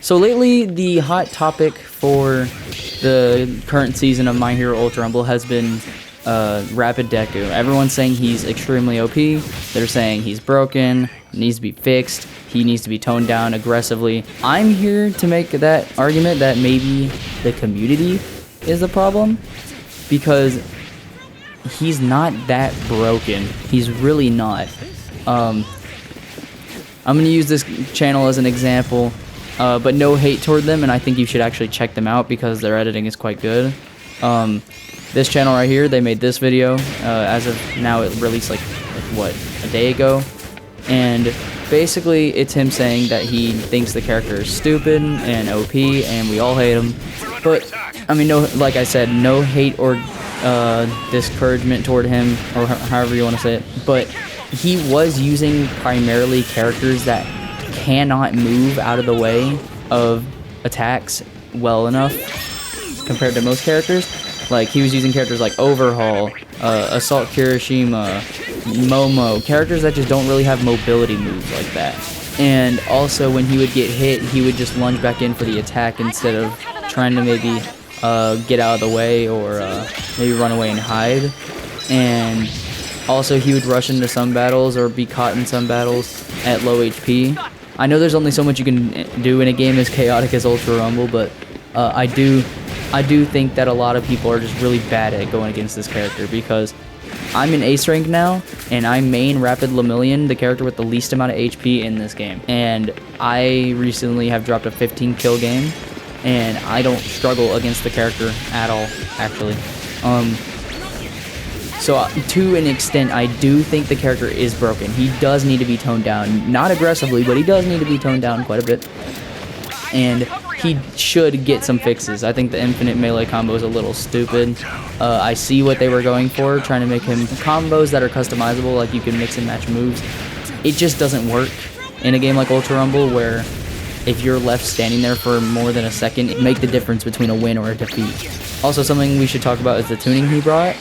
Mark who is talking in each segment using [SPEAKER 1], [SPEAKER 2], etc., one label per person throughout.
[SPEAKER 1] So lately, the hot topic for the current season of My Hero Ultra Rumble has been Rapid Deku. Everyone's saying he's extremely OP. They're saying he's broken, needs to be fixed, he needs to be toned down aggressively. I'm here to make that argument that maybe the community is the problem, because he's not that broken. He's really not. I'm going to use this channel as an example, but no hate toward them, and I think you should actually check them out because their editing is quite good. This channel right here, they made this video. As of now, it released like what, a day ago? And basically, it's him saying that he thinks the character is stupid and OP, and we all hate him. But, I mean, no, like I said, no hate or discouragement toward him, or however you want to say it. But he was using primarily characters that cannot move out of the way of attacks well enough compared to most characters. Like, he was using characters like Overhaul, Assault Kirishima, Momo, characters that just don't really have mobility moves like that. And also, when he would get hit, he would just lunge back in for the attack instead of trying to maybe get out of the way, or maybe run away and hide. And also, he would rush into some battles or be caught in some battles at low HP. I know there's only so much you can do in a game as chaotic as Ultra Rumble, but I do think that a lot of people are just really bad at going against this character, because I'm in Ace rank now, and I main Rapid Lemillion, the character with the least amount of HP in this game. And I recently have dropped a 15 kill game, and I don't struggle against the character at all, actually. So to an extent, I do think the character is broken. He does need to be toned down. Not aggressively, but he does need to be toned down quite a bit. And he should get some fixes. I think the infinite melee combo is a little stupid. I see what they were going for, trying to make him combos that are customizable, like you can mix and match moves. It just doesn't work in a game like Ultra Rumble, where if you're left standing there for more than a second, it make the difference between a win or a defeat. Also, something we should talk about is the tuning he brought.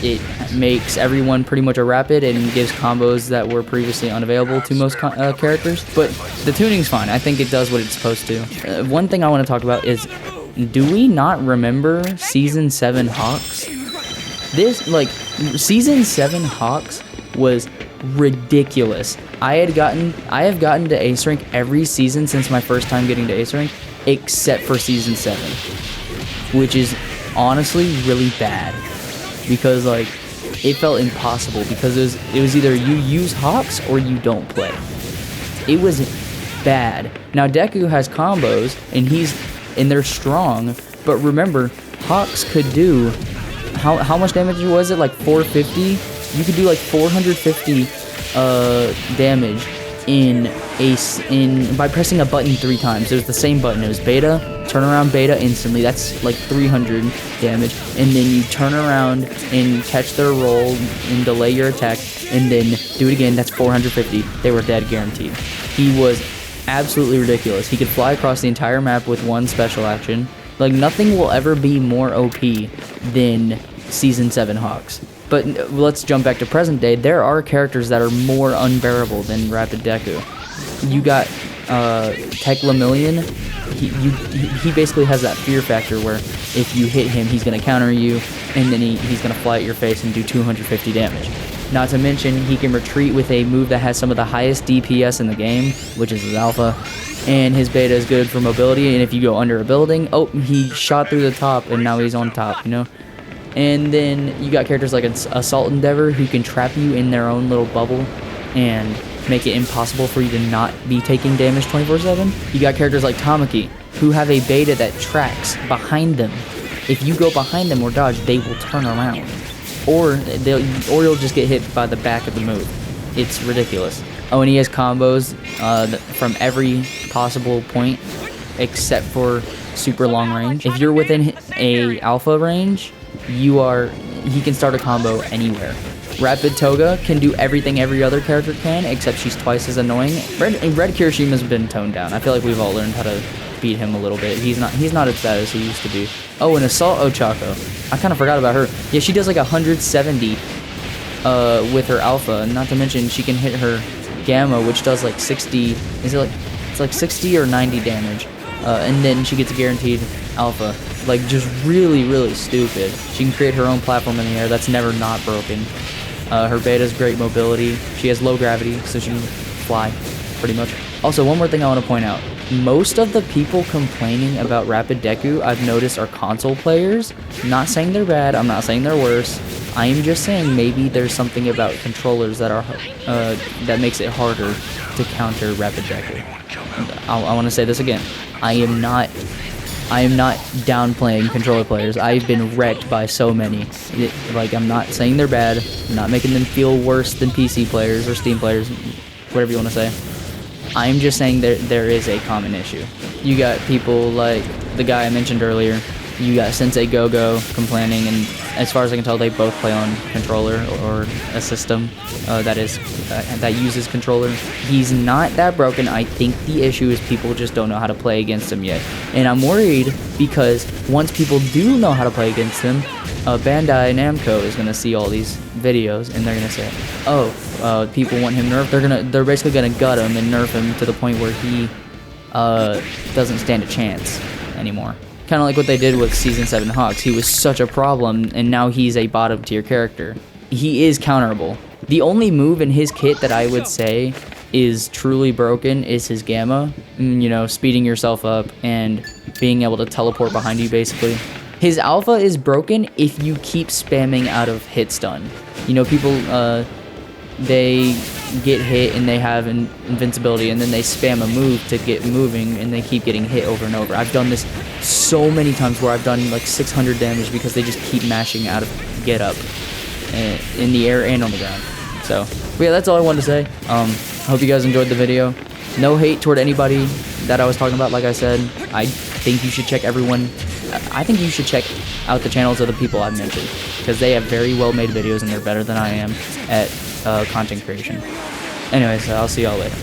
[SPEAKER 1] It makes everyone pretty much a rapid and gives combos that were previously unavailable to most characters. But the tuning's fine. I think it does what it's supposed to. One thing I want to talk about is, do we not remember Season 7 Hawks? Season 7 Hawks was ridiculous. I have gotten to Ace Rank every season since my first time getting to Ace Rank, except for Season 7, which is honestly really bad, because like it felt impossible, because it was either you use Hawks or you don't play. It was bad. Now Deku has combos and they're strong, but remember, Hawks could do how much damage was it? Like 450? You could do like 450 damage by pressing a button 3 times. It was the same button. It was beta, turn around beta instantly. That's like 300 damage. And then you turn around and catch their roll and delay your attack, and then do it again. That's 450. They were dead guaranteed. He was absolutely ridiculous. He could fly across the entire map with one special action. Like, nothing will ever be more OP than Season 7 Hawks. But let's jump back to present day. There are characters that are more unbearable than Rapid Deku. You got Tech Lemillion. He basically has that fear factor where if you hit him, he's going to counter you, and then he's going to fly at your face and do 250 damage. Not to mention, he can retreat with a move that has some of the highest DPS in the game, which is his alpha, and his beta is good for mobility, and if you go under a building, oh, he shot through the top, and now he's on top, you know? And then you got characters like Assault Endeavor, who can trap you in their own little bubble and make it impossible for you to not be taking damage 24/7. You got characters like Tamaki, who have a beta that tracks behind them. If you go behind them or dodge, they will turn around, or you'll just get hit by the back of the move. It's ridiculous. Oh, and he has combos from every possible point except for super long range. If you're within a alpha range, he can start a combo anywhere. Rapid Toga can do everything every other character can, except she's twice as annoying. Red Kirishima's been toned down. I feel like we've all learned how to beat him a little bit. He's not as bad as he used to be. Oh, and Assault Ochako. I kind of forgot about her. Yeah, she does like 170 with her alpha. Not to mention, she can hit her Gamma, which does like 60. It's like 60 or 90 damage. and then she gets a guaranteed alpha. Like, just really stupid. She can create her own platform in the air that's never not broken. Her beta's great mobility. She has low gravity, so she can fly, pretty much. Also, one more thing I want to point out. Most of the people complaining about Rapid Deku, I've noticed, are console players. I'm not saying they're bad, I'm not saying they're worse. I am just saying maybe there's something about controllers that are that makes it harder to counter Rapid Deku. I want to say this again. I am not downplaying controller players. I've been wrecked by so many. Like, I'm not saying they're bad. I'm not making them feel worse than PC players or Steam players, whatever you want to say. I'm just saying there is a common issue. You got people like the guy I mentioned earlier. You got Sensei Go-Go complaining, and as far as I can tell, they both play on controller or a system that uses controller. He's not that broken. I think the issue is people just don't know how to play against him yet. And I'm worried because once people do know how to play against him, Bandai Namco is going to see all these videos, and they're going to say, oh, people want him nerfed. They're basically going to gut him and nerf him to the point where he doesn't stand a chance anymore. Kind of like what they did with Season 7 Hawks. He was such a problem, and now he's a bottom tier character. He is counterable. The only move in his kit that I would say is truly broken is his Gamma. You know, speeding yourself up and being able to teleport behind you, basically. His Alpha is broken if you keep spamming out of hit stun. You know, people, they get hit and they have invincibility, and then they spam a move to get moving, and they keep getting hit over and over. I've done this so many times where I've done like 600 damage because they just keep mashing out of get up in the air and on the ground. So, but yeah, that's all I wanted to say. I hope you guys enjoyed the video. No hate toward anybody that I was talking about. Like I said, I think you should check out the channels of the people I've mentioned, because they have very well made videos and they're better than I am at content creation. Anyways, I'll see y'all later.